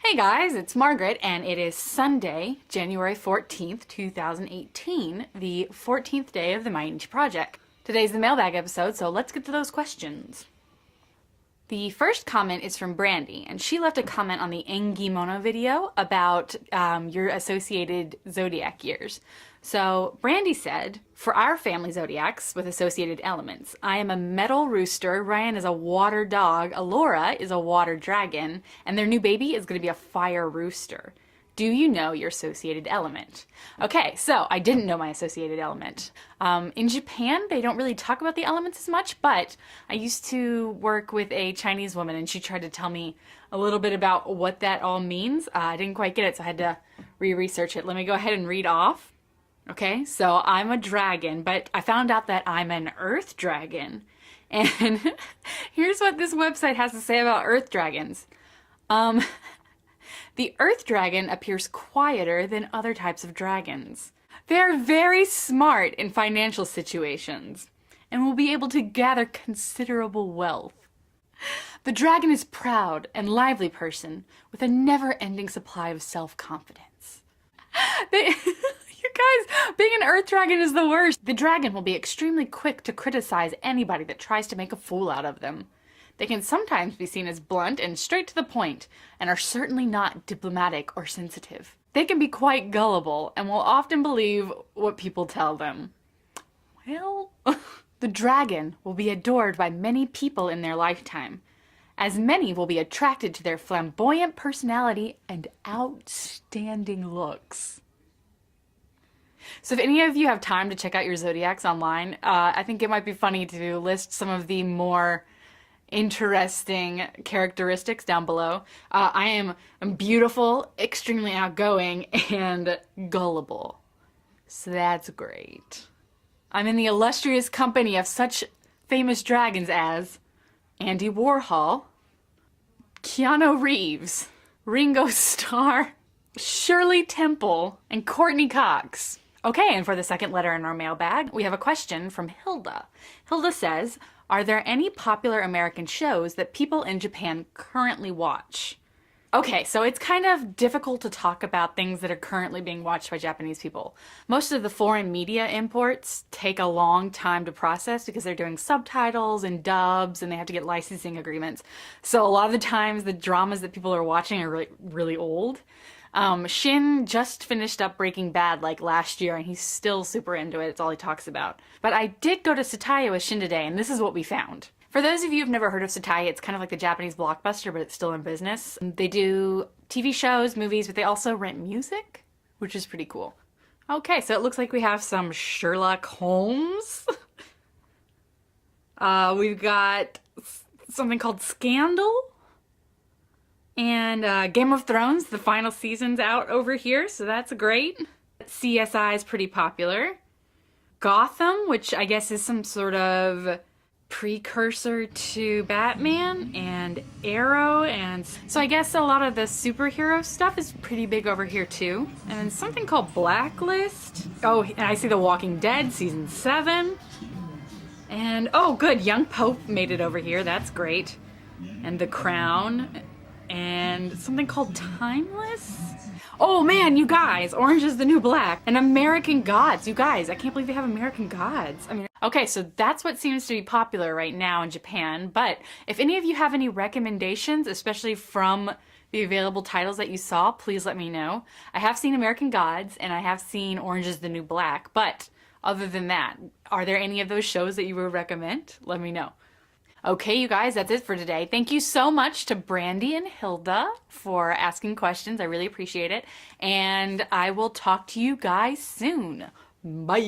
Hey guys, it's Margaret, and it is Sunday, January 14th, 2018, the 14th day of the Mighty Project. Today's the mailbag episode, so let's get to those questions. The first comment is from Brandy, and she left a comment on the Engimono video about your associated zodiac years. So Brandy said, for our family zodiacs with associated elements, I am a metal rooster, Ryan is a water dog, Alora is a water dragon, and their new baby is going to be a fire rooster. Do you know your associated element? Okay, so I didn't know my associated element. In Japan, they don't really talk about the elements as much, but I used to work with a Chinese woman and she tried to tell me a little bit about what that all means. I didn't quite get it, so I had to re-research it. Let me go ahead and read off. Okay, so I'm a dragon, but I found out that I'm an earth dragon. And here's what this website has to say about earth dragons. The earth dragon appears quieter than other types of dragons. They are very smart in financial situations and will be able to gather considerable wealth. The dragon is proud and lively person with a never-ending supply of self-confidence. You guys, being an earth dragon is the worst. The dragon will be extremely quick to criticize anybody that tries to make a fool out of them. They can sometimes be seen as blunt and straight to the point, and are certainly not diplomatic or sensitive. They can be quite gullible, and will often believe what people tell them. Well, the dragon will be adored by many people in their lifetime, as many will be attracted to their flamboyant personality and outstanding looks. So if any of you have time to check out your zodiacs online, I think it might be funny to list some of the more interesting characteristics down below. I am beautiful, extremely outgoing, and gullible. So that's great. I'm in the illustrious company of such famous dragons as Andy Warhol, Keanu Reeves, Ringo Starr, Shirley Temple, and Courtney Cox. Okay, and for the second letter in our mailbag, we have a question from Hilda. Hilda says, are there any popular American shows that people in Japan currently watch? Okay, so it's kind of difficult to talk about things that are currently being watched by Japanese people. Most of the foreign media imports take a long time to process because they're doing subtitles and dubs and they have to get licensing agreements. So a lot of the times the dramas that people are watching are really, really old. Shin just finished up Breaking Bad like last year and he's still super into it. It's all he talks about. But I did go to Sataya with Shin today and this is what we found. For those of you who've never heard of Sataya, it's kind of like the Japanese Blockbuster, but it's still in business. They do TV shows, movies, but they also rent music, which is pretty cool. Okay, so it looks like we have some Sherlock Holmes. We've got something called Scandal. And Game of Thrones, the final season's out over here, so that's great. CSI is pretty popular. Gotham, which I guess is some sort of precursor to Batman, and Arrow, and so I guess a lot of the superhero stuff is pretty big over here too. And then something called Blacklist. Oh, and I see The Walking Dead season 7. And oh good, Young Pope made it over here, that's great. And The Crown. And something called Timeless? Oh man, you guys, Orange is the New Black. And American Gods, you guys, I can't believe they have American Gods. I mean, okay, so that's what seems to be popular right now in Japan, but if any of you have any recommendations, especially from the available titles that you saw, please let me know. I have seen American Gods, and I have seen Orange is the New Black, but other than that, are there any of those shows that you would recommend? Let me know. Okay, you guys, that's it for today. Thank you so much to Brandy and Hilda for asking questions. I really appreciate it. And I will talk to you guys soon. Bye.